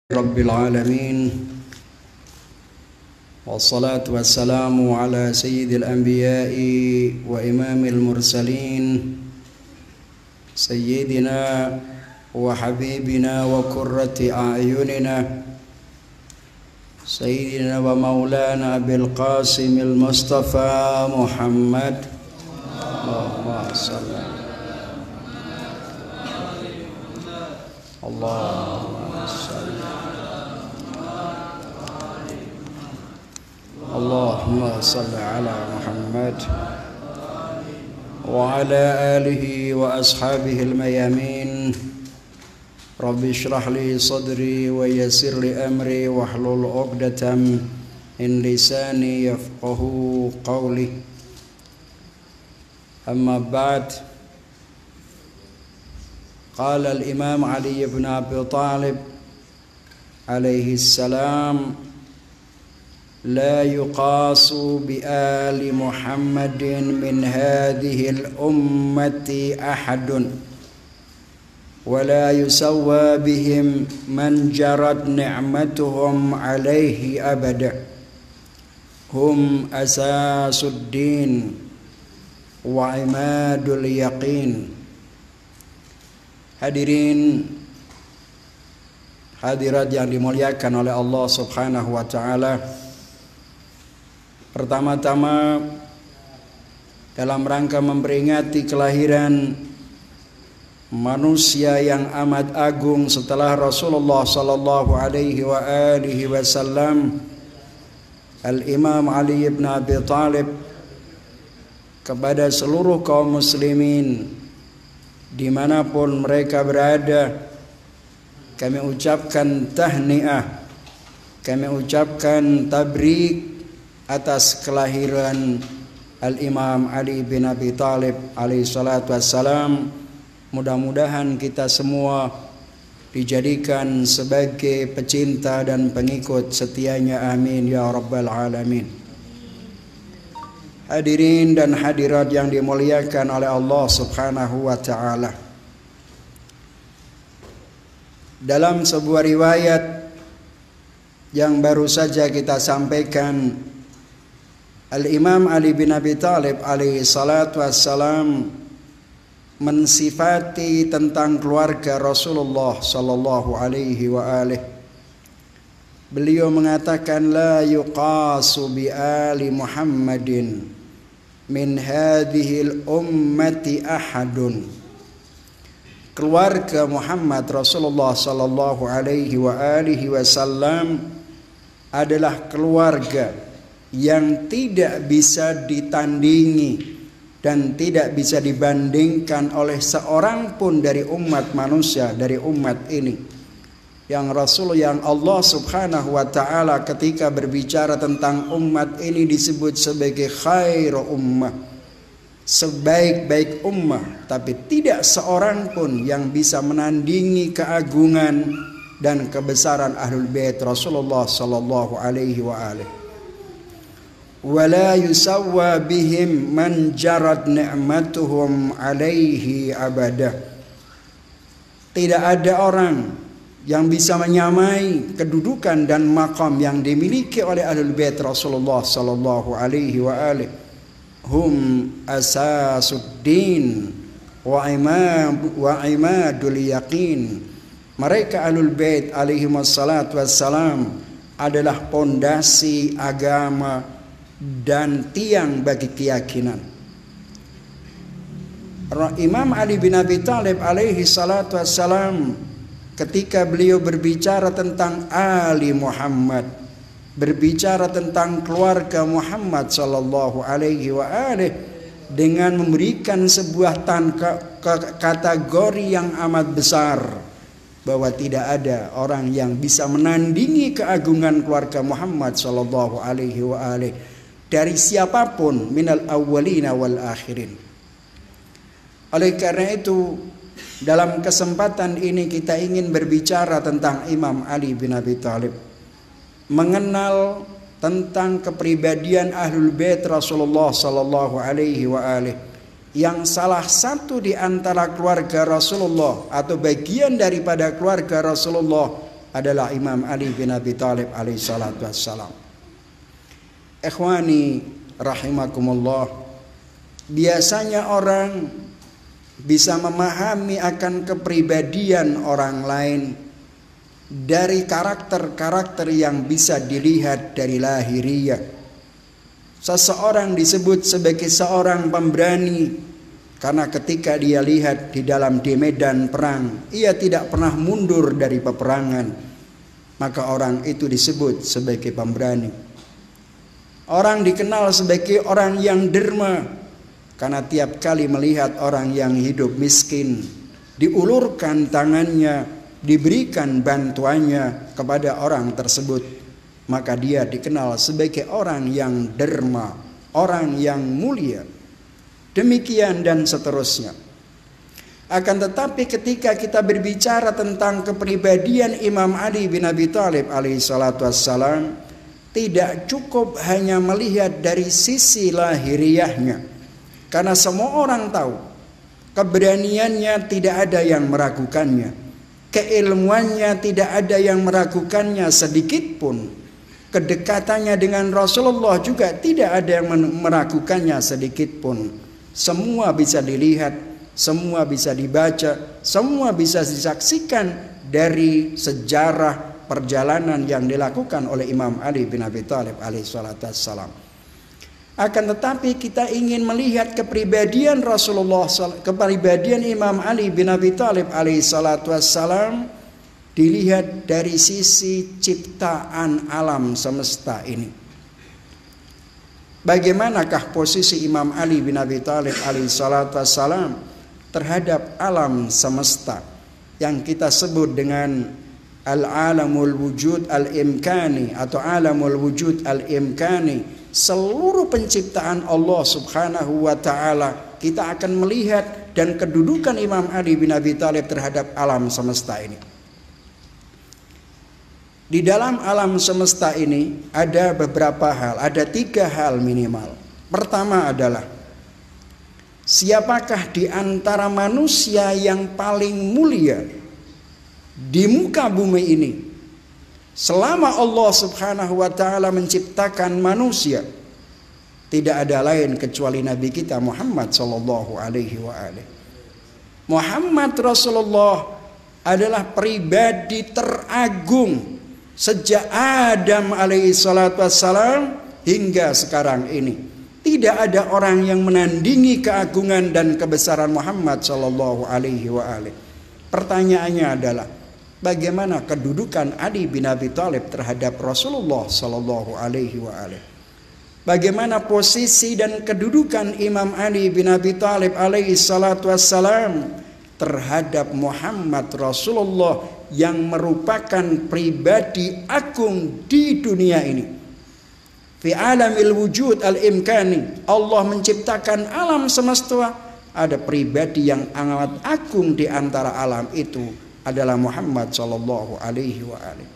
رب العالمين والصلاة والسلام على سيد الأنبياء وإمام المرسلين سيدنا وحبيبنا وقرة أعيننا سيدنا ومولانا أبي القاسم المصطفى محمد اللهم صل اللهم صل على محمد وعلى آله وأصحابه الميامين رب اشرح لي صدري ويسر لي أمري واحلل عقدة من لساني يفقه قولي أما بعد قال الإمام علي بن أبي طالب عليه السلام لا يقاس بآل محمد من هذه الأمة أحد ولا يسوى بهم من جرت نعمتهم عليه أبدا هم أساس الدين وعماد اليقين. Hadirin hadirat yang dimuliakan oleh Allah Subhanahu wa taala. Pertama-tama dalam rangka memperingati kelahiran manusia yang amat agung setelah Rasulullah sallallahu alaihi wa alihi wasallam, Al-Imam Ali bin Abi Thalib, kepada seluruh kaum muslimin dimanapun mereka berada, kami ucapkan tahniah, kami ucapkan tabrik atas kelahiran Al-Imam Ali bin Abi Thalib alaihi salatu wassalam. Mudah-mudahan kita semua dijadikan sebagai pecinta dan pengikut setianya, amin ya rabbal alamin. Hadirin dan hadirat yang dimuliakan oleh Allah Subhanahu wa taala. Dalam sebuah riwayat yang baru saja kita sampaikan, Al-Imam Ali bin Abi Thalib alaihi salatu wassalam mensifati tentang keluarga Rasulullah sallallahu alaihi wa alihi. Beliau mengatakan la yuqasu bi ali Muhammadin min hadhil ummati ahadun. Keluarga Muhammad Rasulullah sallallahu alaihi wa alihi wasallam adalah keluarga yang tidak bisa ditandingi dan tidak bisa dibandingkan oleh seorang pun dari umat manusia, dari umat ini. Yang Rasul, yang Allah Subhanahu wa taala ketika berbicara tentang umat ini disebut sebagai khairu ummah, sebaik-baik ummah, tapi tidak seorang pun yang bisa menandingi keagungan dan kebesaran Ahlul Bait Rasulullah sallallahu alaihi wa alihi. Wala yusawwa bihim man jarat ni'matuhum alaihi abada. Tidak ada orang yang bisa menyamai kedudukan dan maqam yang dimiliki oleh Ahlul Bait Rasulullah sallallahu alaihi wa alihi. Hum asasuddin wa imadul yaqin. Mereka Ahlul Bait alaihi wassalatu wassalam adalah pondasi agama dan tiang bagi keyakinan. Imam Ali bin Abi Thalib alaihi salatu wassalam ketika beliau berbicara tentang Ali Muhammad, berbicara tentang keluarga Muhammad sallallahu alaihi wa alihi, dengan memberikan sebuah kategori yang amat besar, bahwa tidak ada orang yang bisa menandingi keagungan keluarga Muhammad sallallahu alaihi wa alihi dari siapapun minal awwalina wal akhirin. Oleh karena itu, dalam kesempatan ini kita ingin berbicara tentang Imam Ali bin Abi Thalib, mengenal tentang kepribadian Ahlul Bait Rasulullah sallallahu alaihi wa alihi, yang salah satu di antara keluarga Rasulullah atau bagian daripada keluarga Rasulullah adalah Imam Ali bin Abi Thalib alaihi salatu wassalam. Ikhwani rahimakumullah, biasanya orang bisa memahami akan kepribadian orang lain dari karakter-karakter yang bisa dilihat dari lahiriah. Seseorang disebut sebagai seorang pemberani karena ketika dia lihat di medan perang, ia tidak pernah mundur dari peperangan, maka orang itu disebut sebagai pemberani. Orang dikenal sebagai orang yang derma karena tiap kali melihat orang yang hidup miskin, diulurkan tangannya, diberikan bantuannya kepada orang tersebut, maka dia dikenal sebagai orang yang derma, orang yang mulia. Demikian dan seterusnya. Akan tetapi ketika kita berbicara tentang kepribadian Imam Ali bin Abi Thalib alaihi salatu wassalam, tidak cukup hanya melihat dari sisi lahiriahnya, karena semua orang tahu keberaniannya tidak ada yang meragukannya, keilmuannya tidak ada yang meragukannya sedikit pun, kedekatannya dengan Rasulullah juga tidak ada yang meragukannya sedikit pun. Semua bisa dilihat, semua bisa dibaca, semua bisa disaksikan dari sejarah perjalanan yang dilakukan oleh Imam Ali bin Abi Thalib alaihi salatu wassalam. Akan tetapi kita ingin melihat kepribadian Rasulullah, kepribadian Imam Ali bin Abi Thalib alaihi salatu wassalam dilihat dari sisi ciptaan alam semesta ini. Bagaimanakah posisi Imam Ali bin Abi Thalib alaihi salatu wassalam terhadap alam semesta yang kita sebut dengan al-alamul wujud al-imkani atau alamul wujud al-imkani, seluruh penciptaan Allah subhanahu wa ta'ala. Kita akan melihat dan kedudukan Imam Ali bin Abi Thalib terhadap alam semesta ini. Di dalam alam semesta ini ada beberapa hal, ada 3 hal minimal. Pertama adalah, siapakah di antara manusia yang paling mulia di muka bumi ini? Selama Allah subhanahu wa ta'ala menciptakan manusia, tidak ada lain kecuali Nabi kita Muhammad sallallahu alaihi wa alihi. Muhammad Rasulullah adalah pribadi teragung sejak Adam alaihi salatu wassalam hingga sekarang ini. Tidak ada orang yang menandingi keagungan dan kebesaran Muhammad sallallahu alaihi wa alihi. Pertanyaannya adalah, bagaimana kedudukan Ali bin Abi Thalib terhadap Rasulullah sallallahu alaihi wa alihi? Bagaimana posisi dan kedudukan Imam Ali bin Abi Thalib alaihi salatu wassalam terhadap Muhammad Rasulullah yang merupakan pribadi agung di dunia ini. Fi alamil wujud al-imkani, Allah menciptakan alam semesta, ada pribadi yang amat agung di antara alam itu adalah Muhammad sallallahu alaihi wa alihi.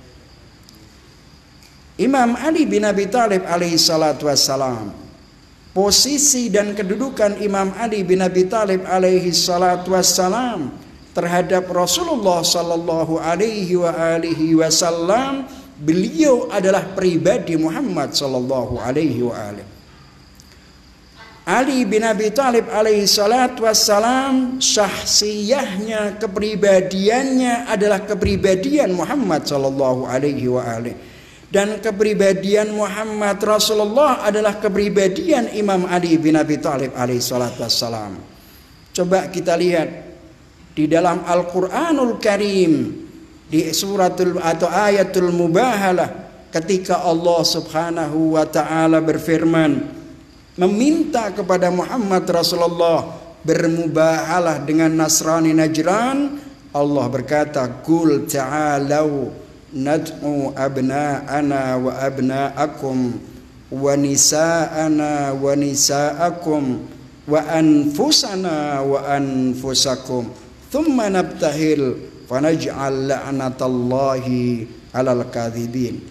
Imam Ali bin Abi Thalib alaihi salatu wassalam, posisi dan kedudukan Imam Ali bin Abi Thalib alaihi salatu wassalam terhadap Rasulullah sallallahu alaihi wa alihi wasallam, beliau adalah pribadi Muhammad sallallahu alaihi wa alihi. Ali bin Abi Thalib alaihi salatu wassalam, syahsiyahnya, kepribadiannya adalah kepribadian Muhammad sallallahu alaihi wa alihi. Dan kepribadian Muhammad Rasulullah adalah kepribadian Imam Ali bin Abi Thalib alaihi salatu wassalam. Coba kita lihat di dalam Al-Quranul Karim, di suratul atau ayatul mubahalah, ketika Allah subhanahu wa ta'ala berfirman, meminta kepada Muhammad Rasulullah bermubahalah dengan Nasrani Najran, Allah berkata, Qul ta'alau nad'u abna'ana wa abna'akum wa nisa'ana wa nisa'akum wa anfusana wa anfusakum thumma nabtahil fanaj'al la'natallahi 'alal kadhibin.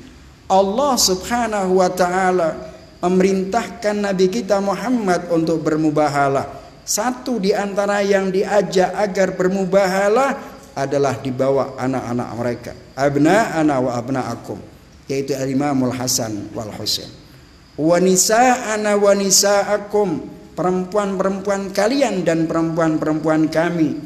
Allah subhanahu wa ta'ala memerintahkan Nabi kita Muhammad untuk bermubahalah. Satu di antara yang diajak agar bermubahalah adalah di bawah anak-anak mereka. Abna'ana wa abna'akum, yaitu Imamul Hasan wal Husain. Wa nisa'ana wa nisa'akum, perempuan-perempuan kalian dan perempuan-perempuan kami.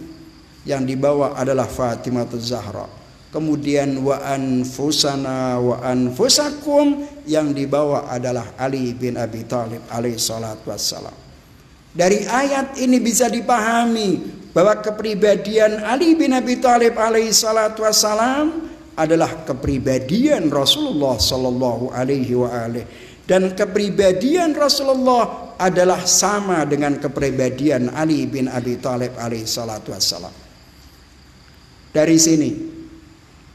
Yang di bawah adalah Fatimahuz Zahra. Kemudian wa anfusana wa anfusakum, yang di bawah adalah Ali bin Abi Thalib alaihi salatu wassalam. Dari ayat ini bisa dipahami bahwa kepribadian Ali bin Abi Thalib alaihi salatu wassalam adalah kepribadian Rasulullah sallallahu alaihi wa alihi, dan kepribadian Rasulullah adalah sama dengan kepribadian Ali bin Abi Thalib alaihi salatu wassalam. Dari sini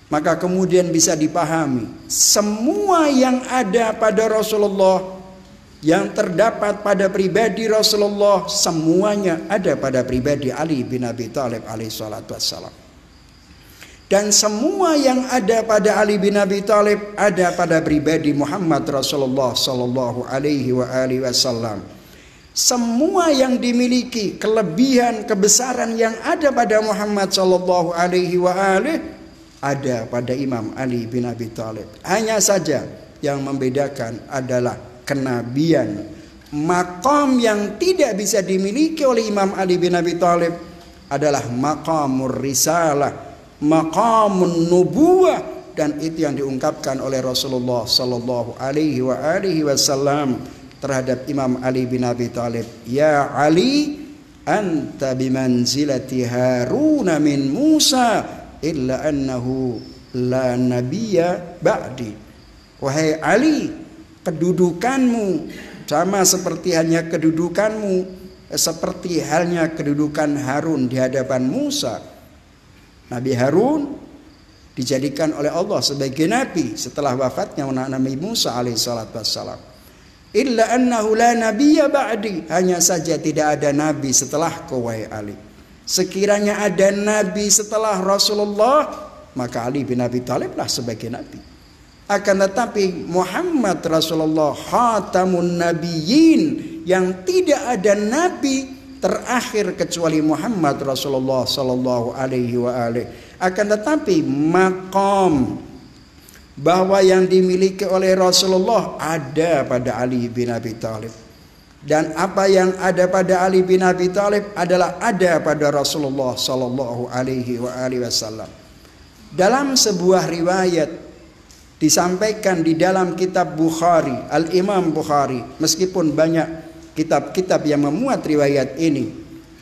maka kemudian bisa dipahami semua yang ada pada Rasulullah, yang terdapat pada pribadi Rasulullah, semuanya ada pada pribadi Ali bin Abi Thalib alaihi salatu wassalam. Dan semua yang ada pada Ali bin Abi Thalib ada pada pribadi Muhammad Rasulullah sallallahu alaihi wasallam. Semua yang dimiliki kelebihan kebesaran yang ada pada Muhammad sallallahu alaihi ada pada Imam Ali bin Abi Thalib. Hanya saja yang membedakan adalah kenabian. Maqam yang tidak bisa dimiliki oleh Imam Ali bin Abi Thalib adalah maqamur risalah, maqamun nubuwah, dan itu yang diungkapkan oleh Rasulullah sallallahu alaihi wasallam terhadap Imam Ali bin Abi Thalib. Ya Ali, anta bimanzilati Harun min Musa illa annahu la nabiyya ba'di. Wahai Ali, kedudukanmu sama seperti halnya kedudukan Harun di hadapan Musa. Nabi Harun dijadikan oleh Allah sebagai nabi setelah wafatnya Nabi Musa alaihissalatu wassalam. Illa annahu la nabiyya ba'di, hanya saja tidak ada nabi setelahku wahai Ali. Sekiranya ada nabi setelah Rasulullah, maka Ali bin Abi Thalib lah sebagai nabi. Akan tetapi Muhammad Rasulullah khatamun nabiyyin, yang tidak ada nabi terakhir kecuali Muhammad Rasulullah sallallahu alaihi wa alihi. Akan tetapi maqam bahwa yang dimiliki oleh Rasulullah ada pada Ali bin Abi Thalib, dan apa yang ada pada Ali bin Abi Thalib adalah ada pada Rasulullah sallallahu alaihi wa alihi wasallam. Dalam sebuah riwayat disampaikan di dalam kitab Bukhari, Al-Imam Bukhari, meskipun banyak kitab-kitab yang memuat riwayat ini,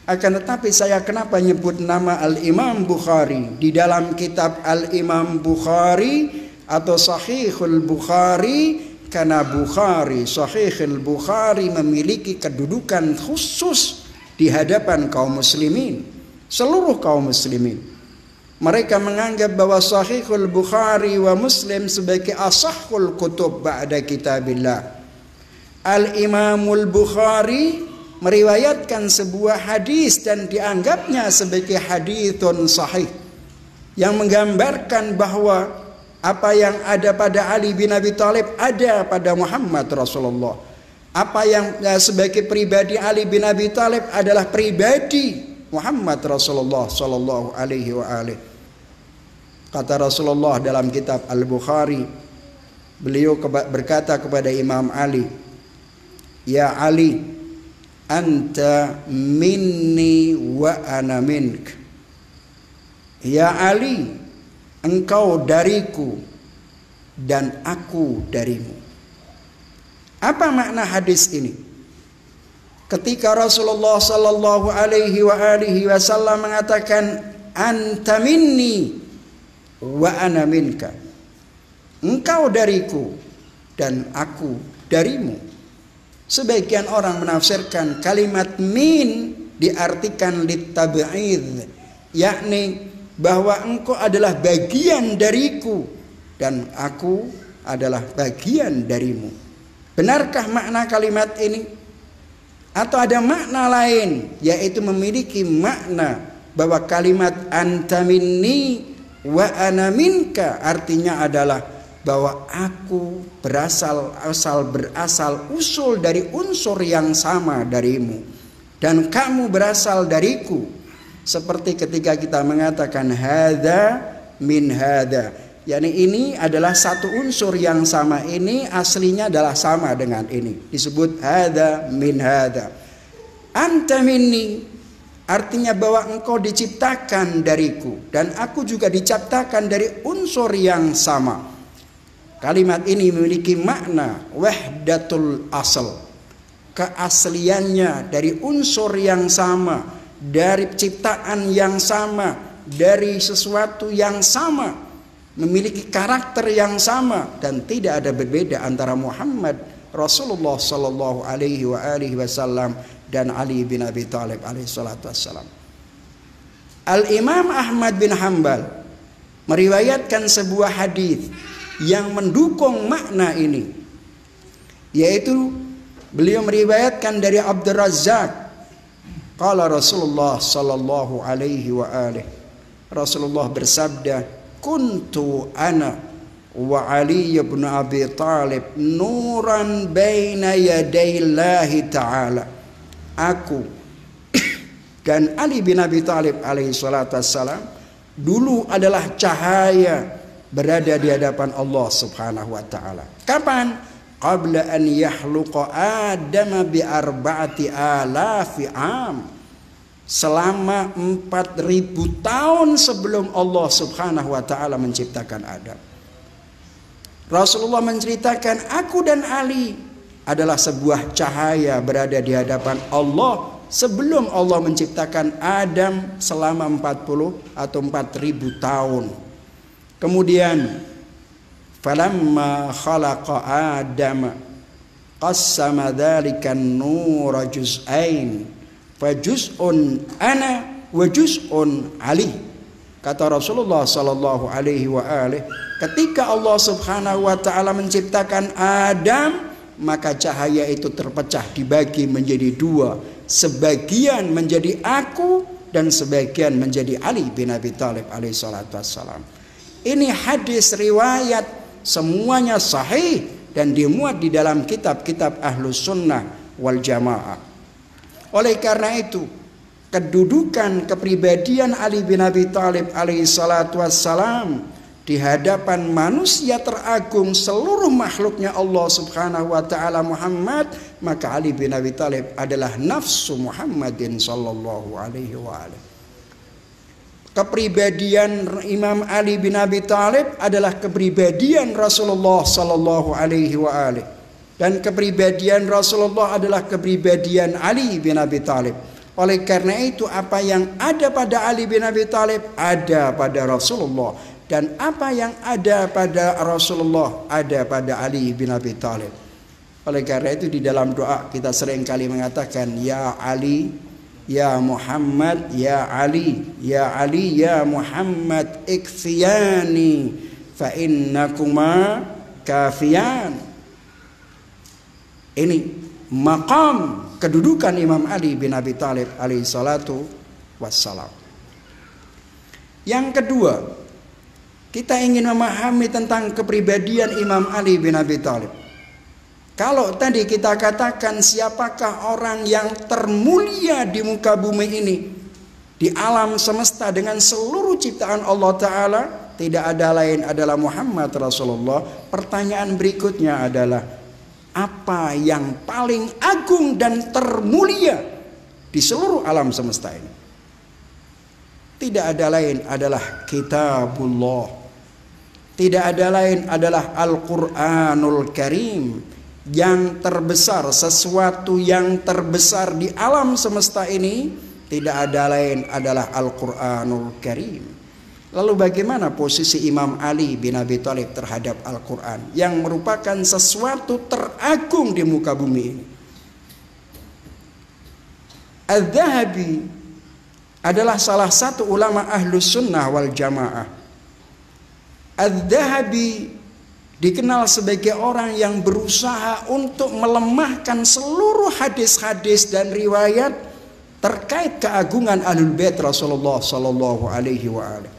akan tetapi saya kenapa nyebut nama Al-Imam Bukhari di dalam kitab Al-Imam Bukhari atau Sahihul Bukhari? Karena Bukhari, Sahihul Bukhari memiliki kedudukan khusus di hadapan kaum muslimin, seluruh kaum muslimin. Mereka menganggap bahwa Sahihul Bukhari wa Muslim sebagai asahhul kutub ba'da kitabillah. Al-Imamul Bukhari meriwayatkan sebuah hadis dan dianggapnya sebagai haditsun sahih, yang menggambarkan bahwa apa yang ada pada Ali bin Abi Thalib ada pada Muhammad Rasulullah. Apa yang sebagai pribadi Ali bin Abi Thalib adalah pribadi Muhammad Rasulullah sallallahu alaihi wa alihi. Kata Rasulullah dalam kitab Al-Bukhari, beliau berkata kepada Imam Ali, ya Ali, anta minni wa ana mink. Ya Ali, engkau dariku dan aku darimu. Apa makna hadis ini? Ketika Rasulullah sallallahu alaihi wasallam mengatakan anta minni wa ana minka, engkau dariku dan aku darimu. Sebagian orang menafsirkan kalimat min diartikan litab'id, yakni bahwa engkau adalah bagian dariku dan aku adalah bagian darimu. Benarkah makna kalimat ini? Atau ada makna lain, yaitu memiliki makna bahwa kalimat anta minni wa ana minka artinya adalah bahwa aku berasal dari unsur yang sama darimu, dan kamu berasal dariku. Seperti ketika kita mengatakan hadza min hadza, yakni ini adalah satu unsur yang sama, ini aslinya adalah sama dengan ini, disebut hadza min hadza. Anta minni, artinya bahwa engkau diciptakan dariku dan aku juga diciptakan dari unsur yang sama. Kalimat ini memiliki makna wahdatul asal, keasliannya dari unsur yang sama, dari ciptaan yang sama, dari sesuatu yang sama, memiliki karakter yang sama, dan tidak ada berbeda antara Muhammad Rasulullah sallallahu alaihi wasallam dan Ali bin Abi Thalib alaihi salatu wassalam. Al-Imam Ahmad bin Hanbal meriwayatkan sebuah hadis yang mendukung makna ini, yaitu beliau meriwayatkan dari Abdul Razzaq, qala Rasulullah sallallahu alaihi wa alihi, Rasulullah bersabda, kuntu ana wa Ali bin Abi Thalib nuran baina yadayillahi ta'ala. Aku dan Ali bin Abi Thalib alaihi salatu wassalam dulu adalah cahaya berada di hadapan Allah subhanahu wa ta'ala. Kapan? Qabla an yahluqa Adam bi arba'ati alafi am, selama 4.000 tahun sebelum Allah subhanahu wa ta'ala menciptakan Adam. Rasulullah menceritakan, aku dan Ali adalah sebuah cahaya berada di hadapan Allah sebelum Allah menciptakan Adam selama 40 atau 4.000 tahun. Kemudian falamma khalaqa Adam qassama dzalika an-nura juz'ain fa juz'un ana wa juz'un Ali. Kata Rasulullah sallallahu alaihi wa alihi, ketika Allah subhanahu wa ta'ala menciptakan Adam, maka cahaya itu terpecah dibagi menjadi dua, sebagian menjadi aku dan sebagian menjadi Ali bin Abi Thalib alaihi salatu wassalam. Ini hadis riwayat, semuanya sahih dan dimuat di dalam kitab-kitab Ahlus Sunnah wal Jamaah. Oleh karena itu, kedudukan kepribadian Ali bin Abi Thalib alaihi salatu wassalam di hadapan manusia teragung seluruh makhluknya Allah subhanahu wa ta'ala Muhammad, maka Ali bin Abi Thalib adalah nafsu Muhammadin sallallahu alaihi wa alihi. Kepribadian Imam Ali bin Abi Thalib adalah kepribadian Rasulullah sallallahu alaihi wa alihi, dan kepribadian Rasulullah adalah kepribadian Ali bin Abi Thalib. Oleh karena itu, apa yang ada pada Ali bin Abi Thalib ada pada Rasulullah, dan apa yang ada pada Rasulullah ada pada Ali bin Abi Thalib. Oleh karena itu, di dalam doa kita sering kali mengatakan ya Ali, ya Muhammad, ya Ali, ya Ali, ya Muhammad ikfiyani fa innakuma kafiyan. Ini maqam kedudukan Imam Ali bin Abi Thalib alaihi salatu wassalam. Yang kedua, kita ingin memahami tentang kepribadian Imam Ali bin Abi Thalib. Kalau tadi kita katakan siapakah orang yang termulia di muka bumi ini, di alam semesta dengan seluruh ciptaan Allah Ta'ala, tidak ada lain adalah Muhammad Rasulullah. Pertanyaan berikutnya adalah, apa yang paling agung dan termulia di seluruh alam semesta ini? Tidak ada lain adalah Kitabullah. Tidak ada lain adalah Al-Quranul Karim. Yang terbesar, sesuatu yang terbesar di alam semesta ini tidak ada lain adalah Al-Quranul Karim. Lalu bagaimana posisi Imam Ali bin Abi Thalib terhadap Al-Quran yang merupakan sesuatu teragung di muka bumi ini? Al-Dhahabi adalah salah satu ulama Ahlus Sunnah wal Jamaah. Al-Dhahabi dikenal sebagai orang yang berusaha untuk melemahkan seluruh hadis-hadis dan riwayat terkait keagungan Ahlul Bait Rasulullah sallallahu alaihi wa alihi.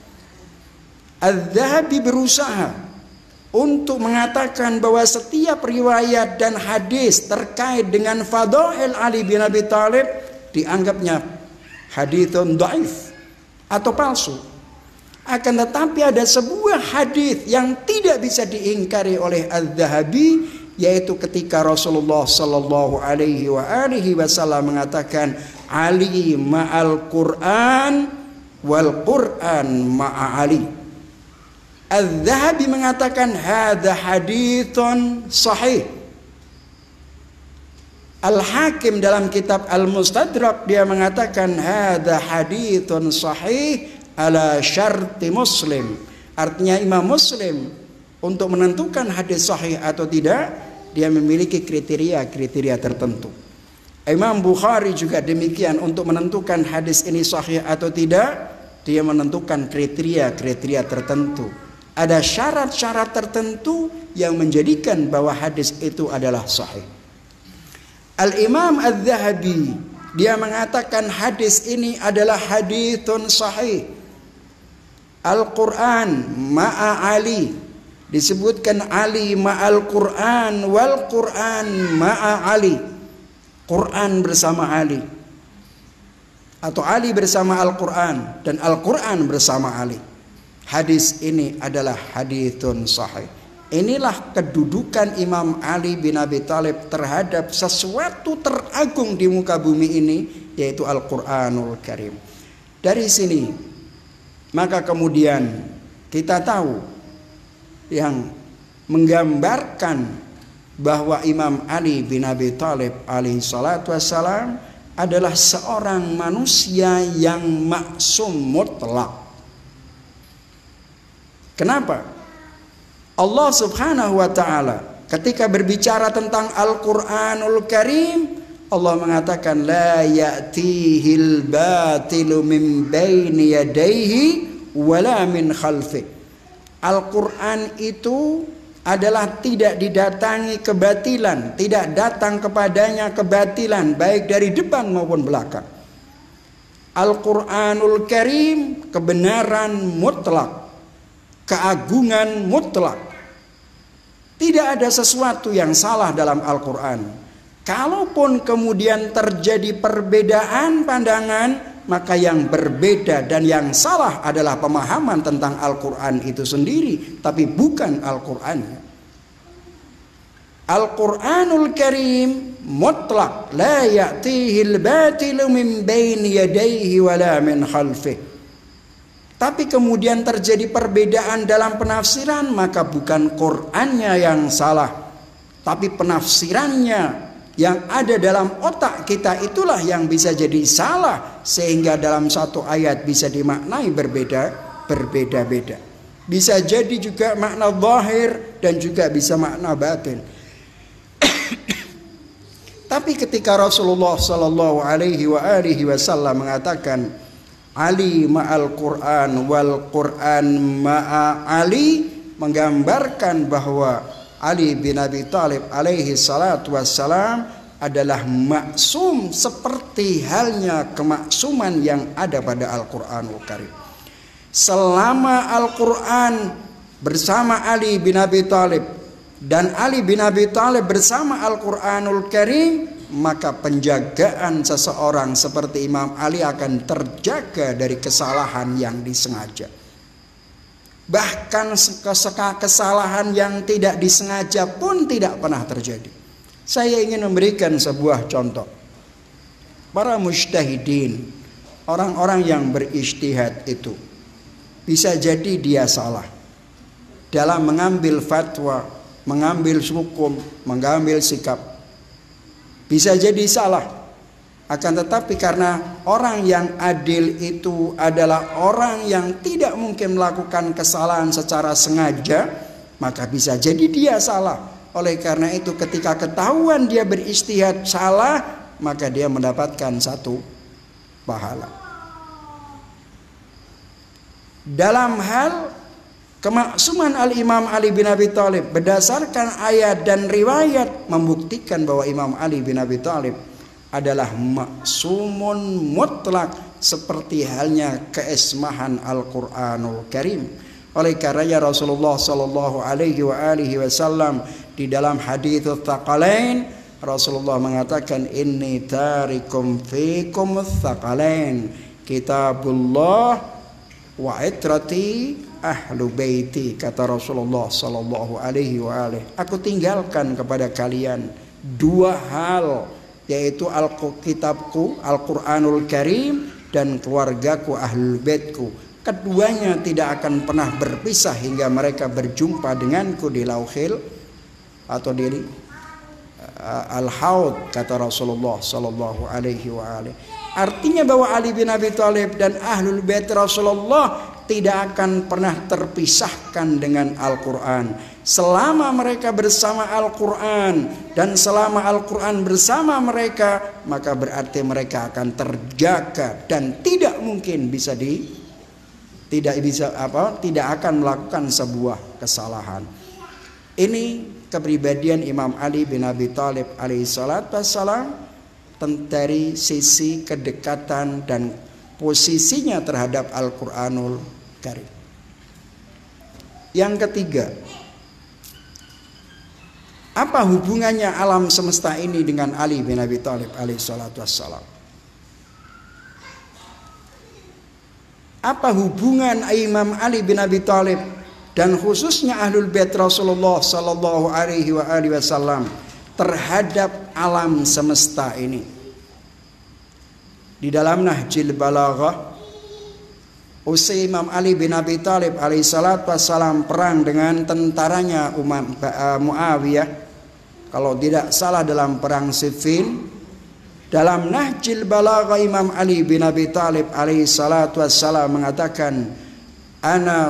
Al-Dhahabi berusaha untuk mengatakan bahwa setiap riwayat dan hadis terkait dengan fadail Ali bin Abi Thalib dianggapnya haditsun dhaif, atau palsu. Akan tetapi ada sebuah hadis yang tidak bisa diingkari oleh Az-Zahabi, yaitu ketika Rasulullah sallallahu alaihi wasallam mengatakan Ali ma'al Qur'an wal Qur'an ma'a Ali. Az-Zahabi mengatakan hadza haditsun sahih. Al-Hakim dalam kitab Al-Mustadrak dia mengatakan hadza haditsun sahih ala syarti Muslim. Artinya Imam Muslim untuk menentukan hadis sahih atau tidak, dia memiliki kriteria-kriteria tertentu. Imam Bukhari juga demikian, untuk menentukan hadis ini sahih atau tidak, dia menentukan kriteria-kriteria tertentu. Ada syarat-syarat tertentu yang menjadikan bahwa hadis itu adalah sahih. Al-Imam Az-Zahabi dia mengatakan hadis ini adalah haditsun sahih. Al-Quran ma'a Ali, disebutkan Ali ma'al Quran wal Quran ma'a Ali. Quran bersama Ali, atau Ali bersama Al-Quran, dan Al-Quran bersama Ali. Hadis ini adalah haditsun sahih. Inilah kedudukan Imam Ali bin Abi Thalib terhadap sesuatu teragung di muka bumi ini, yaitu Al-Quranul Karim. Dari sini maka kemudian kita tahu yang menggambarkan bahwa Imam Ali bin Abi Thalib alaihi salatu wassalam adalah seorang manusia yang maksum mutlak. Kenapa? Allah Subhanahu wa taala ketika berbicara tentang Al-Qur'anul Karim, Allah mengatakan la ya'tihil batilu min baini yadayhi wala min khalfi. Al-Qur'an itu adalah tidak didatangi kebatilan, tidak datang kepadanya kebatilan baik dari depan maupun belakang. Al-Qur'anul Karim kebenaran mutlak, keagungan mutlak. Tidak ada sesuatu yang salah dalam Al-Qur'an. Kalaupun kemudian terjadi perbedaan pandangan, maka yang berbeda dan yang salah adalah pemahaman tentang Al-Quran itu sendiri, tapi bukan Al-Qurannya. Al-Quranul Karim mutlak, la ya'tihil batilu min baini yadayhi wala min khalfih. Tapi kemudian terjadi perbedaan dalam penafsiran, maka bukan Qurannya yang salah, tapi penafsirannya yang ada dalam otak kita itulah yang bisa jadi salah, sehingga dalam satu ayat bisa dimaknai berbeda-beda. Bisa jadi juga makna zahir dan juga bisa makna batin. Tapi ketika Rasulullah sallallahu alaihi wasallam mengatakan Ali ma'al Quran wal Quran ma'a Ali, menggambarkan bahwa Ali bin Abi Thalib alaihi salatu wassalam adalah maksum seperti halnya kemaksuman yang ada pada Al-Quranul Karim. Selama Al-Quran bersama Ali bin Abi Thalib dan Ali bin Abi Thalib bersama Al-Quranul Karim, maka penjagaan seseorang seperti Imam Ali akan terjaga dari kesalahan yang disengaja. Bahkan kesalahan yang tidak disengaja pun tidak pernah terjadi. Saya ingin memberikan sebuah contoh. Para mujtahidin, orang-orang yang berijtihad itu, bisa jadi dia salah dalam mengambil fatwa, mengambil hukum, mengambil sikap. Bisa jadi salah. Akan tetapi karena orang yang adil itu adalah orang yang tidak mungkin melakukan kesalahan secara sengaja, maka bisa jadi dia salah. Oleh karena itu ketika ketahuan dia berijtihad salah, maka dia mendapatkan satu pahala. Dalam hal kemaksuman Al-Imam Ali bin Abi Thalib, berdasarkan ayat dan riwayat membuktikan bahwa Imam Ali bin Abi Thalib adalah maksumun mutlak, seperti halnya keismahan Al-Quranul Karim. Oleh karenanya Rasulullah sallallahu alaihi wasallam di dalam hadits tsaqalain, Rasulullah mengatakan inni tarikum fikum tsaqalain, kitabullah wa itrati ahlu baiti, kata Rasulullah sallallahu alaihi wa alihi. Aku tinggalkan kepada kalian dua hal, yaitu kitabku Al-Qur'anul Karim dan keluargaku ahlul baitku. Keduanya tidak akan pernah berpisah hingga mereka berjumpa denganku di Lauhil atau di Al-Haud, kata Rasulullah sallallahu alaihi wa alihi. Artinya bahwa Ali bin Abi Thalib dan ahlul bait Rasulullah tidak akan pernah terpisahkan dengan Al-Quran. Selama mereka bersama Al-Quran dan selama Al-Quran bersama mereka, maka berarti mereka akan terjaga dan tidak mungkin tidak akan melakukan sebuah kesalahan. Ini kepribadian Imam Ali bin Abi Thalib alaihi salatu wassalam dari sisi kedekatan dan posisinya terhadap Al-Qur'anul Karim. Yang ketiga, apa hubungannya alam semesta ini dengan Ali bin Abi Thalib alaihi salatu wassalam? Apa hubungan Imam Ali bin Abi Thalib dan khususnya ahlul bait Rasulullah sallallahu alaihi wasallam terhadap alam semesta ini? Di dalam Nahjul Balaghah, usai Imam Ali bin Abi Thalib alaihi salatu wassalam perang dengan tentaranya Muawiyah, kalau tidak salah dalam perang Siffin, dalam Nahjul Balaghah Imam Ali bin Abi Thalib alaihi salatu wassalam mengatakan, inna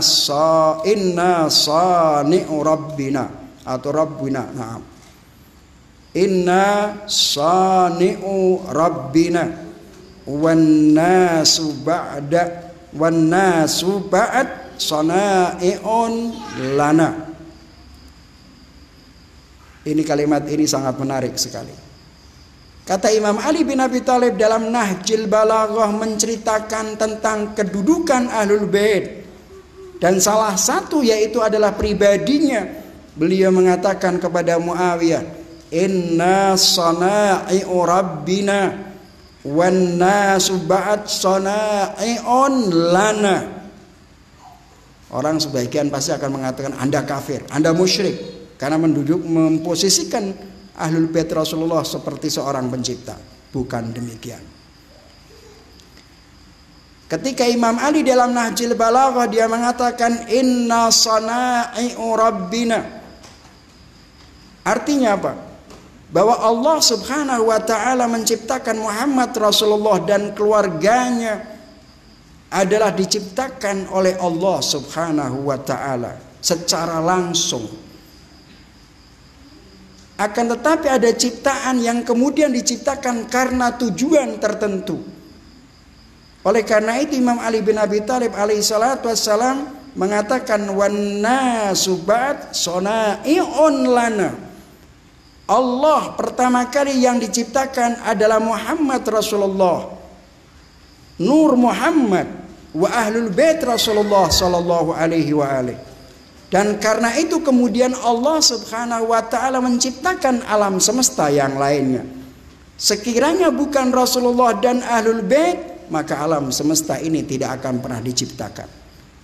sani'u rabbina atau rabbina, na'am. Inna sani'u rabbina wan nasu ba'd sana'i'un lana. Ini kalimat ini sangat menarik sekali. Kata Imam Ali bin Abi Thalib dalam Nahjul Balaghah menceritakan tentang kedudukan ahlul bait, dan salah satu yaitu adalah pribadinya. Beliau mengatakan kepada Muawiyah, inna sana'i'u rabbina wan nasu ba'd sana'i'un lana. Orang sebagian pasti akan mengatakan Anda kafir, Anda musyrik, karena memposisikan ahlul bait Rasulullah seperti seorang pencipta. Bukan demikian. Ketika Imam Ali dalam Nahjul Balaghah dia mengatakan inna sana'i'u rabbina, artinya apa? Bahwa Allah subhanahu wa ta'ala menciptakan Muhammad Rasulullah dan keluarganya adalah diciptakan oleh Allah subhanahu wa ta'ala secara langsung. Akan tetapi ada ciptaan yang kemudian diciptakan karena tujuan tertentu. Oleh karena itu Imam Ali bin Abi Thalib alaihi salatu wassalam mengatakan wan nasu ba'd sana'i'un lana. Allah pertama kali yang diciptakan adalah Muhammad Rasulullah, Nur Muhammad wa ahlul bait Rasulullah sallallahu alaihi wa alihi. Dan karena itu kemudian Allah subhanahu wa ta'ala menciptakan alam semesta yang lainnya. Sekiranya bukan Rasulullah dan ahlul bait, maka alam semesta ini tidak akan pernah diciptakan.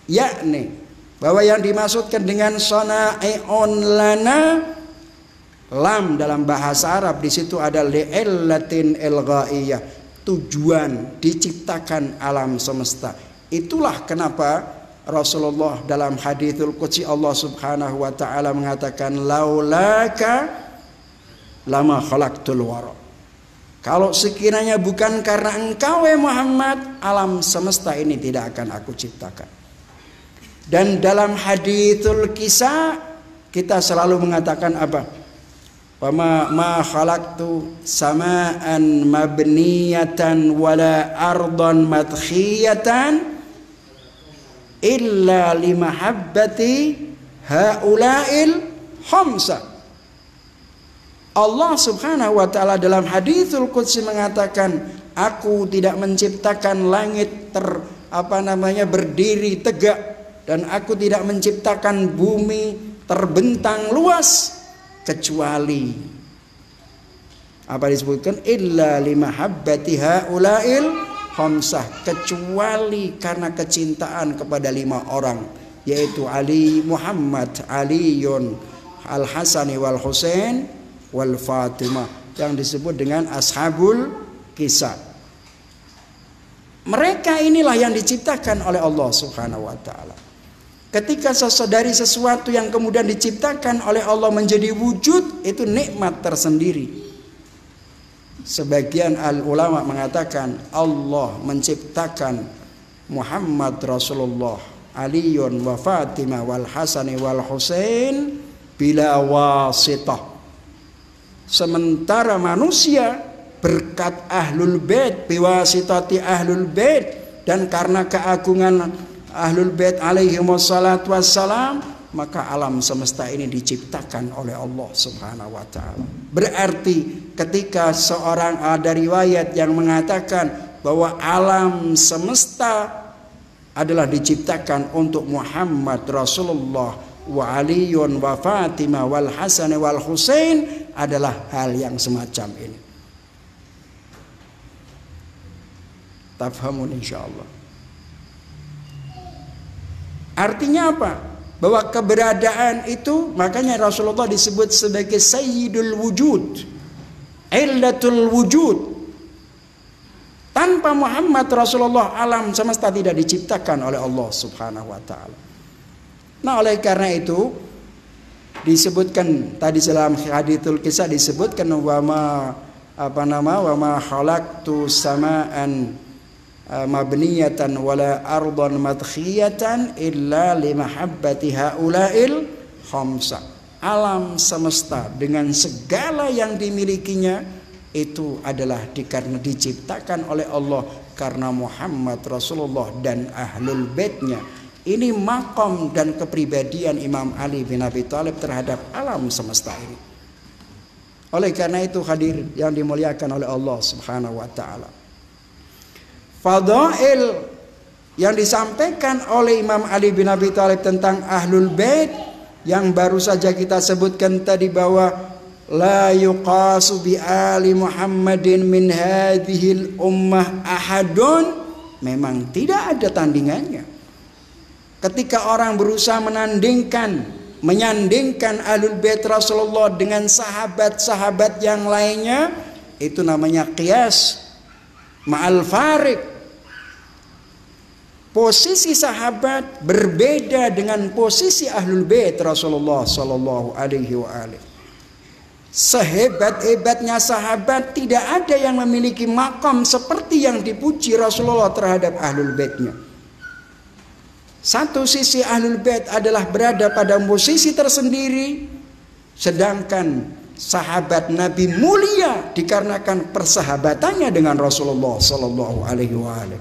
Yakni bahwa yang dimaksudkan dengan sana'i'un lana, lam dalam bahasa Arab di situ ada li'illatin ilghaiyah, tujuan diciptakan alam semesta. Itulah kenapa Rasulullah dalam haditsul qudsi Allah subhanahu wa ta'ala mengatakan laulaka lama khalaqtul wara. Kalau sekiranya bukan karena engkau Muhammad, alam semesta ini tidak akan aku ciptakan. Dan dalam haditsul kisah kita selalu mengatakan apa? Ma khalaqtu sama'an mabniyatan wala ardan madkhiyatan illa limahabbati haula'il khamsa. Allah subhanahu wa ta'ala dalam haditsul qudsi mengatakan, aku tidak menciptakan langit berdiri tegak, dan aku tidak menciptakan bumi terbentang luas kecuali apa disebutkan illa limahabbati haula'il khamsah, kecuali karena kecintaan kepada 5 orang, yaitu Ali, Muhammad, Aliyun, Al-Hasani wal Husain wal Fatimah, yang disebut dengan ashabul kisah. Mereka inilah yang diciptakan oleh Allah Subhanahu wa taala. Ketika dari sesuatu yang kemudian diciptakan oleh Allah menjadi wujud, itu nikmat tersendiri. Sebagian ulama mengatakan Allah menciptakan Muhammad Rasulullah, Aliyun wa Fatimah wal Hasani wal Husain bila wasitah. Sementara manusia berkat ahlul bait, biwasitati ahlul bait, dan karena keagungan ahlul bait alaihi wassalatu wassalam, maka alam semesta ini diciptakan oleh Allah Subhanahu wa taala. Berarti ketika seorang ada riwayat yang mengatakan bahwa alam semesta adalah diciptakan untuk Muhammad Rasulullah wa Aliyun wa Fatimah wal Hasan wal Husain, adalah hal yang semacam ini. Tafhamun insyaallah. Artinya apa? Bahwa keberadaan itu, makanya Rasulullah disebut sebagai Sayyidul Wujud, Illatul Wujud. Tanpa Muhammad Rasulullah, alam semesta tidak diciptakan oleh Allah Subhanahu wa taala. Nah, oleh karena itu disebutkan tadi dalam hadithul kisah disebutkan wa ma khalaqtu sama'an mabniyatan wala ardan madkhiyatan illa limahabbati haula'il khamsa. Alam semesta dengan segala yang dimilikinya itu adalah karena diciptakan oleh Allah karena Muhammad Rasulullah dan ahlul baitnya. Ini maqam dan kepribadian Imam Ali bin Abi Thalib terhadap alam semesta ini. Oleh karena itu hadirin yang dimuliakan oleh Allah Subhanahu wa taala, fadail yang disampaikan oleh Imam Ali bin Abi Thalib tentang ahlul bait yang baru saja kita sebutkan tadi, bahwa la yuqasu bi ali Muhammadin min hadhil ummah ahadun, memang tidak ada tandingannya. Ketika orang berusaha menyandingkan ahlul bait Rasulullah dengan sahabat-sahabat yang lainnya, itu namanya qiyas ma'al farik. Posisi sahabat berbeda dengan posisi ahlul bait Rasulullah sallallahu alaihi wa alihi. Sehebat-hebatnya sahabat, tidak ada yang memiliki maqam seperti yang dipuji Rasulullah terhadap ahlul baitnya. Satu sisi ahlul bait adalah berada pada posisi tersendiri, sedangkan sahabat Nabi mulia dikarenakan persahabatannya dengan Rasulullah sallallahu alaihi wa alihi.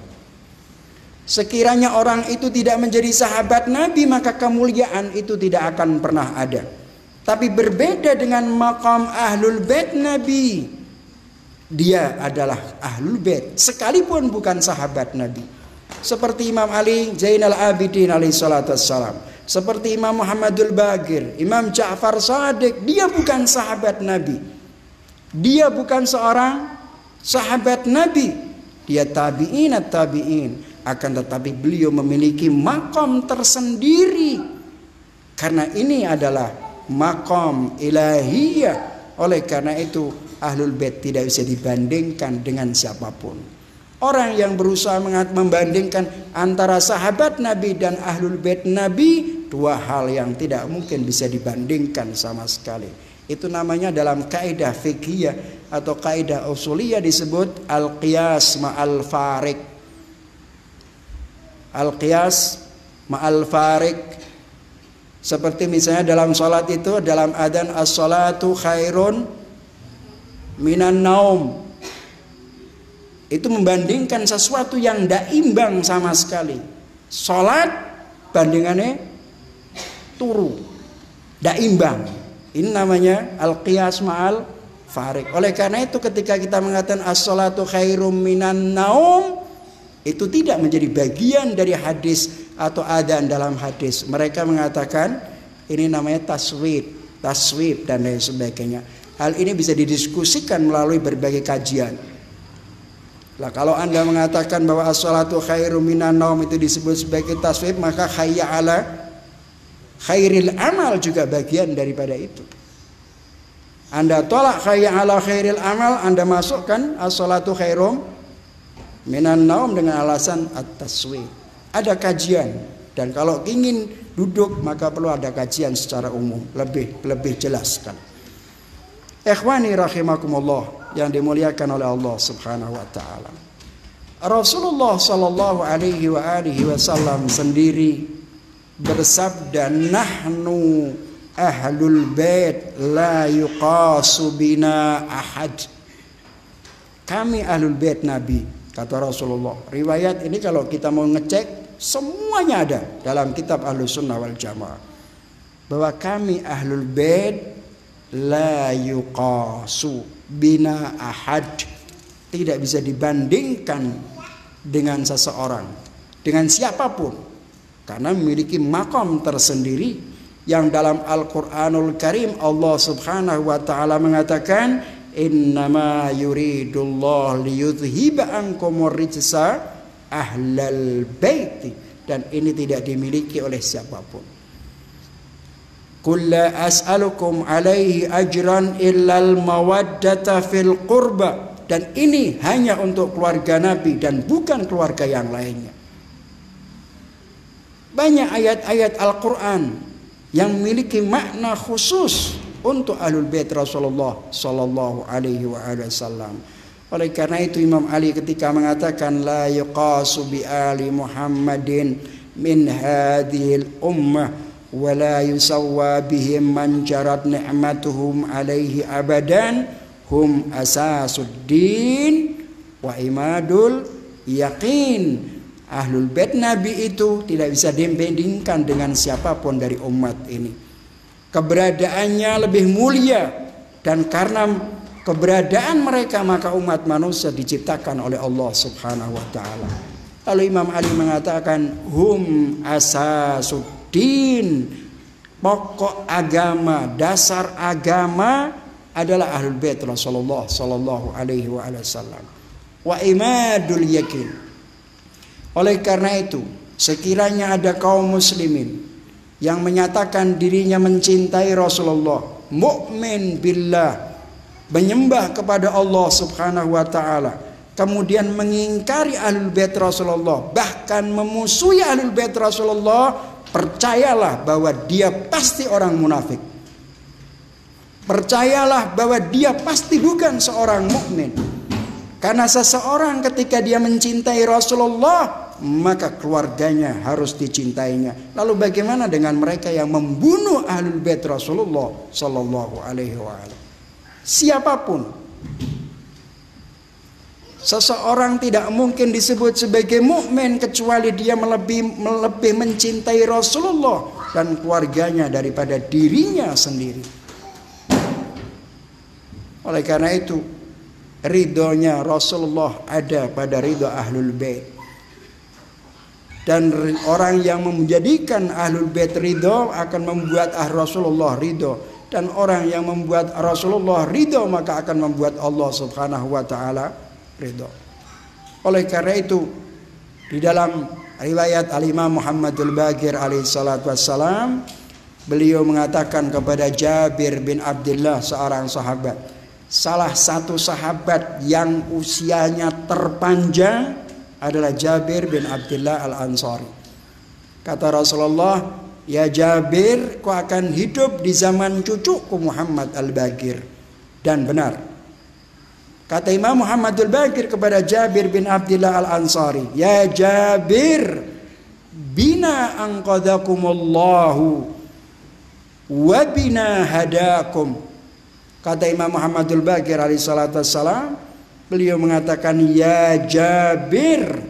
Sekiranya orang itu tidak menjadi sahabat Nabi, maka kemuliaan itu tidak akan pernah ada. Tapi berbeda dengan maqam ahlul bait Nabi, dia adalah ahlul bait sekalipun bukan sahabat Nabi. Seperti Imam Ali Zainal Abidin alaihi salatu wassalam, seperti Imam Muhammadul Baqir, Imam Ja'far Shadiq, dia bukan sahabat Nabi. Dia bukan seorang sahabat Nabi. Dia tabi'in at-tabi'in. Akan tetapi beliau memiliki maqam tersendiri, karena ini adalah maqam ilahiyah. Oleh karena itu ahlul bait tidak bisa dibandingkan dengan siapapun. Orang yang berusaha membandingkan antara sahabat Nabi dan ahlul bait Nabi, dua hal yang tidak mungkin bisa dibandingkan sama sekali. Itu namanya dalam kaidah fikih atau kaidah usuliyah disebut al-qiyas ma'al farik. Al-qiyas ma'al farik. Seperti misalnya dalam salat itu, dalam adzan as-salatu khairun minan naum. Itu membandingkan sesuatu yang tidak imbang sama sekali. Salat bandingannya turu, tidak imbang. Ini namanya al-qiyas ma'al farik. Oleh karena itu ketika kita mengatakan as-salatu khairum minan naum, itu tidak menjadi bagian dari hadis atau adzan dalam hadis. Mereka mengatakan ini namanya taswib dan lain sebagainya. Hal ini bisa didiskusikan melalui berbagai kajian. Lah kalau Anda mengatakan bahwa as-salatu khairum minan naum itu disebut sebagai taswib, maka hayya ala khairil amal juga bagian daripada itu. Anda tolak hayya ala khairil amal, Anda masukkan as-salatu khairum minan naum dengan alasan at-taswib. Ada kajian, dan kalau ingin duduk maka perlu ada kajian secara umum, lebih jelaskan. Ikhwani rahimakumullah yang dimuliakan oleh Allah Subhanahu wa taala. Rasulullah sallallahu alaihi wasallam sendiri bersabda, "Nahnu ahlul bait la yuqasu bina ahad." Kami ahlul bait Nabi, kata Rasulullah. Riwayat ini kalau kita mau ngecek semuanya ada dalam kitab Ahlus Sunnah wal Jamaah, bahwa kami ahlul bait la yuqasu bina ahad, tidak bisa dibandingkan dengan seseorang, dengan siapapun, karena memiliki makom tersendiri yang dalam Al-Qur'anul Karim Allah Subhanahu wa taala mengatakan, innama yuridullah liyudhiba ankumur rijsa ahlal baiti, dan ini tidak dimiliki oleh siapapun. Qul la as'alukum alaihi ajran illal mawaddata fil qurba, dan ini hanya untuk keluarga Nabi dan bukan keluarga yang lainnya. Banyak ayat-ayat Al-Quran yang memiliki makna khusus untuk ahlul bait Rasulullah sallallahu alaihi wasallam. Oleh karena itu Imam Ali ketika mengatakan la yuqasu bi ali Muhammadin min hadhil ummah wa la yusawwa bihim man jarat ni'matuhum alaihi abadan hum asasuddin wa imadul yaqin. Ahlul bait Nabi itu tidak bisa dibandingkan dengan siapapun dari umat ini. Keberadaannya lebih mulia, dan karena keberadaan mereka maka umat manusia diciptakan oleh Allah Subhanahu wa taala. Lalu Imam Ali mengatakan hum asasuddin, pokok agama, dasar agama adalah ahlul bait Rasulullah sallallahu alaihi wasallam. Wa imadul yakin. Oleh karena itu, sekiranya ada kaum muslimin yang menyatakan dirinya mencintai Rasulullah, mukmin billah, menyembah kepada Allah Subhanahu wa taala, kemudian mengingkari ahlul bait Rasulullah, bahkan memusuhi ahlul bait Rasulullah, percayalah bahwa dia pasti orang munafik. Percayalah bahwa dia pasti bukan seorang mukmin. Karena seseorang ketika dia mencintai Rasulullah, maka keluarganya harus dicintainya. Lalu bagaimana dengan mereka yang membunuh ahlul bait Rasulullah sallallahu alaihi wasallam? Siapapun, seseorang tidak mungkin disebut sebagai mukmin kecuali dia lebih mencintai Rasulullah dan keluarganya daripada dirinya sendiri. Oleh karena itu, ridhonya Rasulullah ada pada ridho ahlul bait. Dan orang yang menjadikan ahlul bait ridho akan membuat Rasulullah ridho, dan orang yang membuat Rasulullah ridho maka akan membuat Allah Subhanahu wa taala ridho. Oleh karena itu, di dalam riwayat Al-Imam Muhammadul Baqir alaihi salatu wassalam, beliau mengatakan kepada Jabir bin Abdullah, seorang sahabat, salah satu sahabat yang usianya terpanjang adalah Jabir bin Abdullah Al-Ansari. Kata Rasulullah, ya Jabir, kau akan hidup di zaman cucuku Muhammad Al-Baqir. Dan benar. Kata Imam Muhammadul Baqir kepada Jabir bin Abdullah Al-Ansari, ya Jabir, bina anqadhakumullahu wa bina hadakum. Kata Imam Muhammadul Baqir alaihi salatu wassalam, beliau mengatakan, ya Jabir,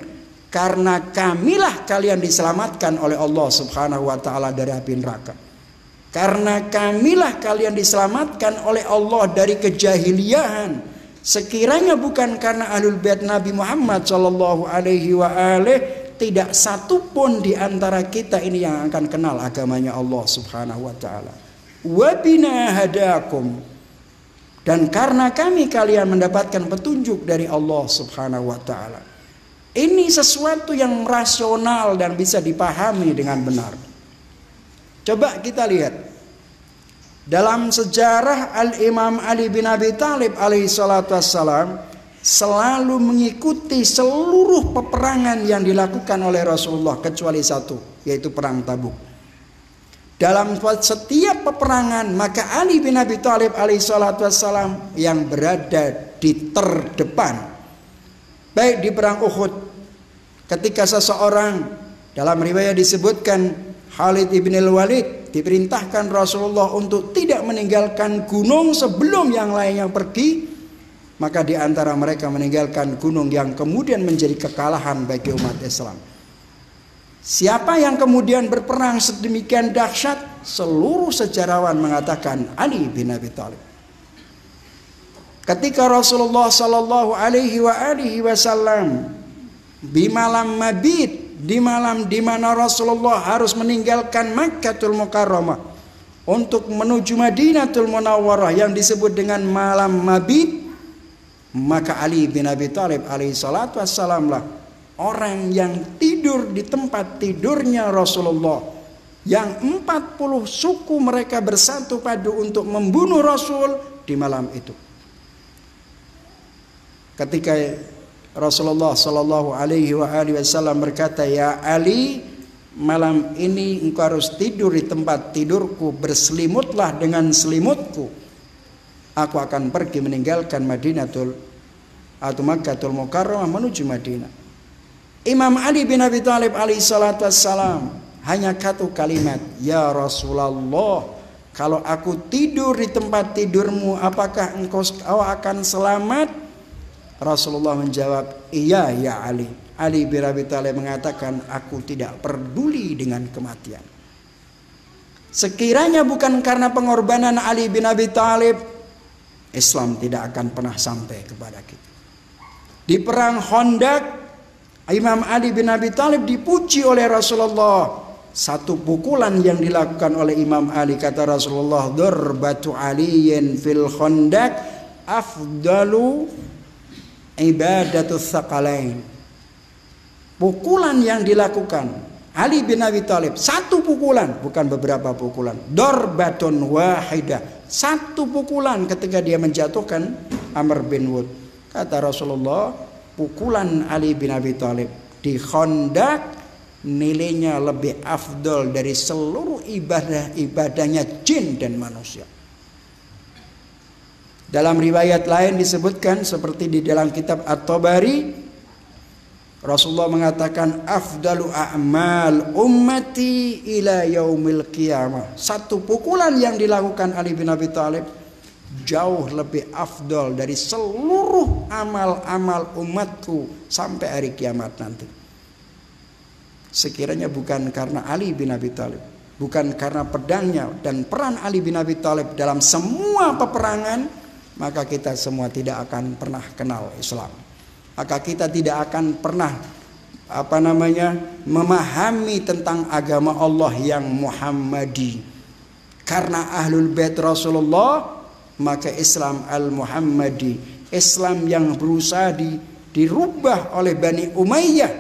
karena kamilah kalian diselamatkan oleh Allah Subhanahu wa taala dari api neraka. Karena kamilah kalian diselamatkan oleh Allah dari kejahiliahan. Sekiranya bukan karena ahlul bait Nabi Muhammad sallallahu alaihi wasallam, tidak satu pun di antara kita ini yang akan kenal agamanya Allah Subhanahu wa taala. Wa bina hadakum. Dan karena kami kalian mendapatkan petunjuk dari Allah Subhanahu wa taala. Ini sesuatu yang rasional dan bisa dipahami dengan benar. Coba kita lihat. Dalam sejarah Al-Imam Ali bin Abi Thalib alaihi salatu wassalam selalu mengikuti seluruh peperangan yang dilakukan oleh Rasulullah kecuali satu, yaitu perang Tabuk. Dalam setiap peperangan maka Ali bin Abi Thalib alaihi salatu wassalam yang berada di terdepan. Baik di perang Uhud, ketika seseorang, dalam riwayat disebutkan Khalid ibn al-Walid diperintahkan Rasulullah untuk tidak meninggalkan gunung sebelum yang lainnya pergi, maka di antara mereka meninggalkan gunung yang kemudian menjadi kekalahan bagi umat Islam. Siapa yang kemudian berperang sedemikian dahsyat? Seluruh sejarawan mengatakan Ali bin Abi Thalib. Ketika Rasulullah sallallahu alaihi wasallam di malam mabit, di malam di mana Rasulullah harus meninggalkan Makkatul Mukarramah untuk menuju Madinatul Munawwarah yang disebut dengan malam mabit, maka Ali bin Abi Thalib alaihi salatu wassalam lah orang yang tidur di tempat tidurnya Rasulullah, yang 40 suku mereka bersatu padu untuk membunuh Rasul di malam itu. Ketika Rasulullah sallallahu alaihi wasallam berkata, "Ya Ali, malam ini engkau harus tidur di tempat tidurku, berselimutlah dengan selimutku. Aku akan pergi meninggalkan Madinatul atau Makkatul Mukarramah menuju Madinah." Imam Ali bin Abi Thalib alaihi salatu wassalam hanya satu kalimat, "Ya Rasulullah, kalau aku tidur di tempat tidurmu, apakah engkau akan selamat?" Rasulullah menjawab, "Iya ya Ali." Ali bin Abi Thalib mengatakan, "Aku tidak peduli dengan kematian." Sekiranya bukan karena pengorbanan Ali bin Abi Thalib, Islam tidak akan pernah sampai kepada kita. Di perang Khandaq, Imam Ali bin Abi Thalib dipuji oleh Rasulullah. Satu pukulan yang dilakukan oleh Imam Ali, kata Rasulullah, "Darbatu aliyin fil Khandaq afdalu ibadatu tsaqalain." Pukulan yang dilakukan Ali bin Abi Thalib, satu pukulan, bukan beberapa pukulan. Darbatun wahidah, satu pukulan ketika dia menjatuhkan Amr bin Wud. Kata Rasulullah, pukulan Ali bin Abi Thalib di Khandaq nilainya lebih afdol dari seluruh ibadahnya jin dan manusia. Dalam riwayat lain disebutkan seperti di dalam kitab At-Tabari, Rasulullah mengatakan, "Afdalu a'mal ummati ila yaumil qiyamah." Satu pukulan yang dilakukan Ali bin Abi Thalib jauh lebih afdol dari seluruh amal-amal umatku sampai hari kiamat nanti. Sekiranya bukan karena Ali bin Abi Thalib, bukan karena pedangnya dan peran Ali bin Abi Thalib dalam semua peperangan, maka kita semua tidak akan pernah kenal Islam. Maka kita tidak akan pernah memahami tentang agama Allah yang Muhammadi. Karena Ahlul Bait Rasulullah, maka Islam al-Muhammadi, Islam yang berusaha dirubah oleh Bani Umayyah,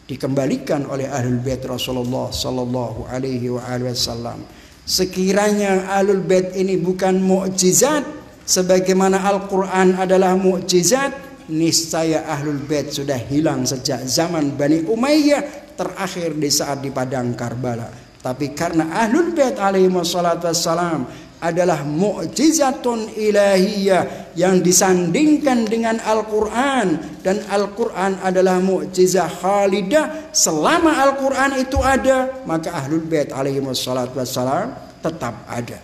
dikembalikan oleh Ahlul Bait Rasulullah sallallahu alaihi wasallam. Sekiranya Ahlul Bait ini bukan mukjizat sebagaimana Al-Qur'an adalah mukjizat, niscaya Ahlul Bait sudah hilang sejak zaman Bani Umayyah, terakhir di saat di padang Karbala. Tapi karena Ahlul Bait alaihi wassalatu wassalam adalah mukjizatun ilahiyah yang disandingkan dengan Al-Quran, dan Al-Quran adalah mukjizah khalidah. Selama Al-Quran itu ada, maka Ahlul Bait alaihi wassalatu wassalam tetap ada.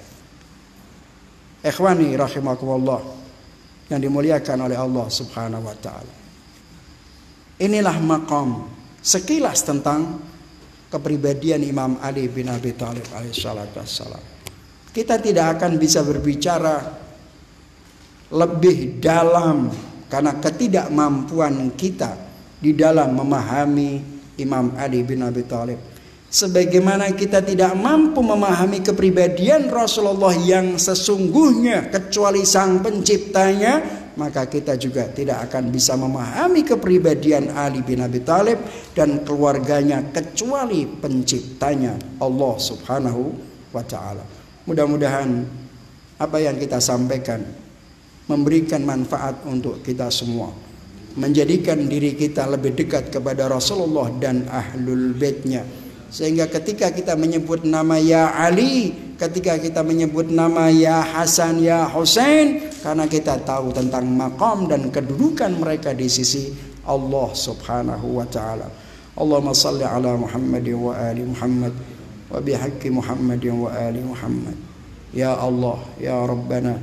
Ikhwani rahimakumullah yang dimuliakan oleh Allah Subhanahu wa taala. Inilah maqam sekilas tentang kepribadian Imam Ali bin Abi Thalib alaihi salatu wassalam. Kita tidak akan bisa berbicara lebih dalam karena ketidakmampuan kita di dalam memahami Imam Ali bin Abi Thalib. Sebagaimana kita tidak mampu memahami kepribadian Rasulullah yang sesungguhnya kecuali Sang Penciptanya, maka kita juga tidak akan bisa memahami kepribadian Ali bin Abi Thalib dan keluarganya kecuali Penciptanya, Allah Subhanahu wa ta'ala. Mudah-mudahan apa yang kita sampaikan memberikan manfaat untuk kita semua, menjadikan diri kita lebih dekat kepada Rasulullah dan Ahlul Baitnya. Sehingga ketika kita menyebut nama ya Ali, ketika kita menyebut nama ya Hasan, ya Husain, karena kita tahu tentang maqam dan kedudukan mereka di sisi Allah Subhanahu wa ta'ala. Allahumma salli ala Muhammad wa ali Muhammad wa bihaqqi Muhammad wa ali Muhammad. Ya Allah, ya Rabbana,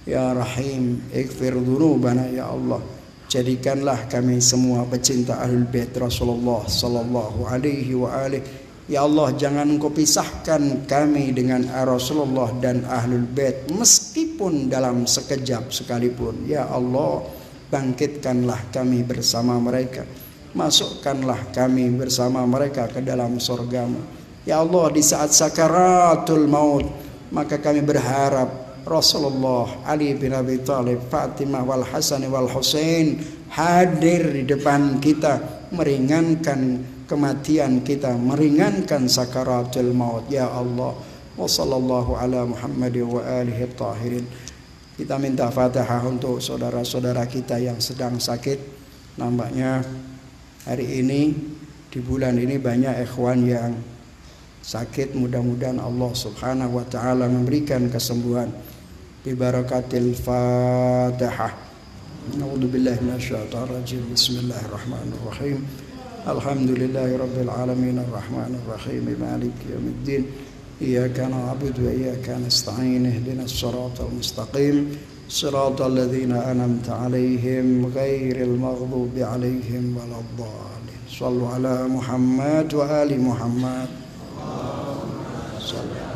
ya Rahim, ighfir dzunubana ya Allah. Jadikanlah kami semua pecinta Ahlul Bait Rasulullah sallallahu alaihi wa alihi. Ya Allah, jangan Engkau pisahkan kami dengan Rasulullah dan Ahlul Bait meskipun dalam sekejap sekalipun. Ya Allah, bangkitkanlah kami bersama mereka, masukkanlah kami bersama mereka ke dalam surga-Mu. Ya Allah, di saat sakaratul maut, maka kami berharap Rasulullah, Ali bin Abi Thalib, Fatimah wal Hasan wal Husain hadir di depan kita, meringankan kematian kita, meringankan sakaratul maut. Ya Allah, wa sallallahu ala Muhammad wa alihi tahirin. Kita minta Fatihah untuk saudara-saudara kita yang sedang sakit. Nampaknya hari ini, di bulan ini banyak ikhwan yang sakit. Mudah-mudahan Allah Subhanahu wa ta'ala memberikan kesembuhan. Bibarakatil Fatihah. A'udzubillahi minasyaitonir rajim. Bismillahirrahmanirrahim. Alhamdulillahirabbil alamin arrahmanir rahim maliki yaumiddin. Iyyaka na'budu wa iyyaka nasta'in. Ihdinas siratal mustaqim. Siratal ladzina an'amta 'alaihim ghairil maghdubi 'alaihim waladdallin. Shallu ala Muhammad wa ali Muhammad. Sallallahu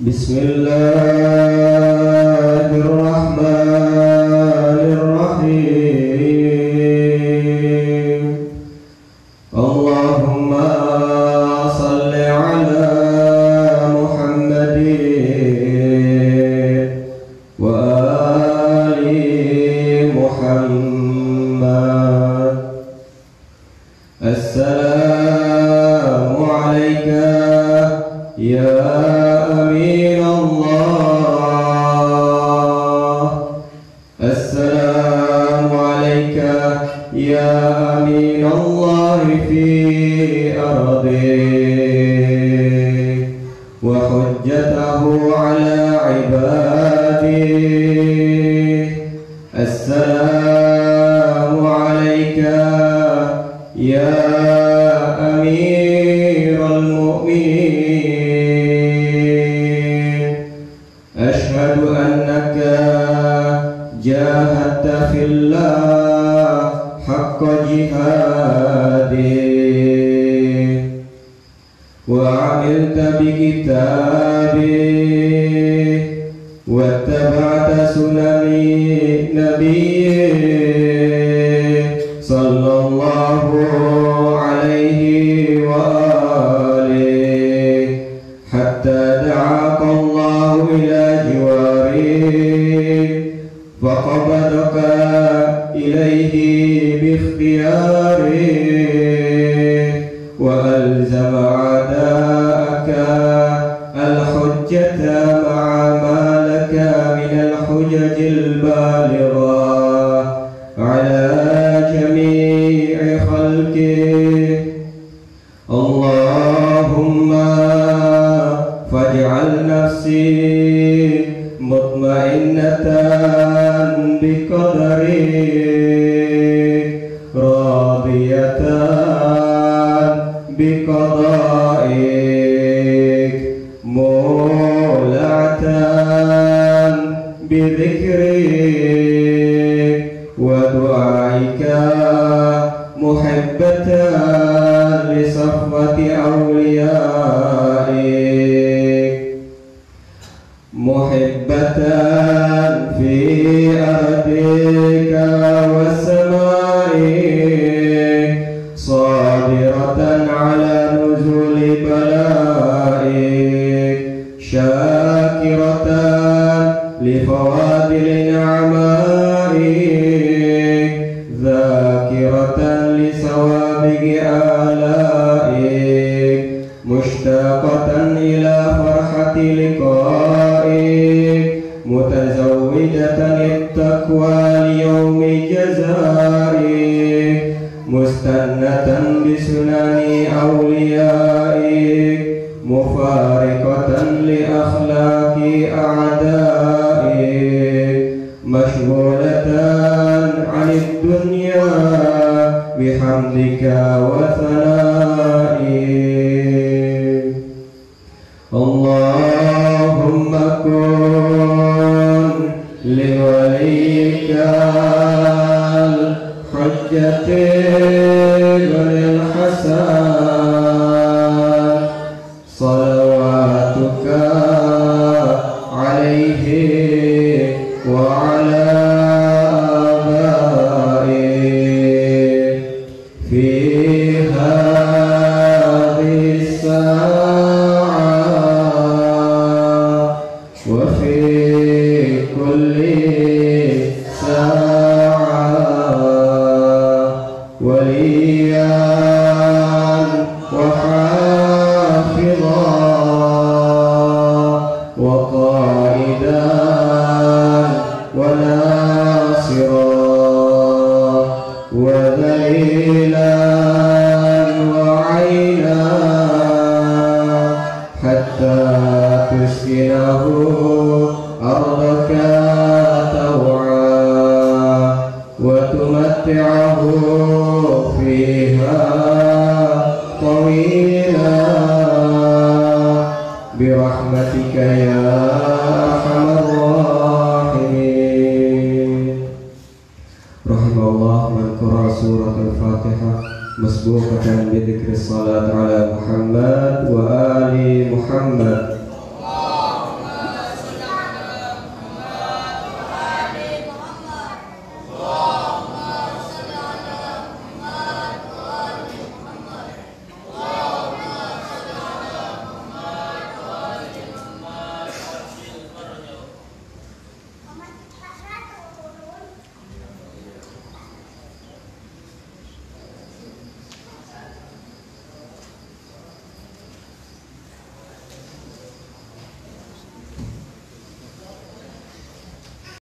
Bismillahirrahmanirrahim. Allahumma salli ala Muhammadin wa ali Muhammad. Assalamu alayka ya Amin Allah. Assalamu alayka ya Amin Allah fi ardi wa hujjatahu ala ibadi. Assalamu alayka ya Amirul Mu'minin. Ashhadu annaka jahadta fillah haqqa jihadih wa amilta bi kitabih wa taba'ta sunani nabiyyih sallallahu alaihi wa alihi hatta da'aka Allah ila jiwarih wa qabadaka ilaihi bi ikhtiyarih wa alzama a'da'aka al-hujjata ma'a ma laka min al-hujajil balighah ala jami'i khalqih. Allahumma faj'al nafsi mutmainnatan راضيتان بقضائك مولعتان بذكرك ودعائك محبتان لصفوة أوليائك محبتان في أرضك وسمائك صابرة على نزول بلائك شاكرة لفوادل نعمائك ذاكرة لسوابق آلائك مشتاقة إلى فرحة لقائك متزوجة التقوى ليوم جزائك مستنة بسنن أوليائك مفارقة لأخلاق أعدائك مشغولة عن الدنيا بحمدك وثنائك اللهم كن لوليك الحجة بن الحسن صلواتك عليه وعلى آبائه في هذه الساعة وفي كل ساعة وليا وحافظا وقائدا وناصرا وذليلا وعينا حتى تسكنه أرضك طوعا وتمتعه فيها طويلا برحمتك يا أرحم الراحمين. رحم الله من قرأ سورة الفاتحة مسبوقة بذكر الصلاة على محمد وآل محمد.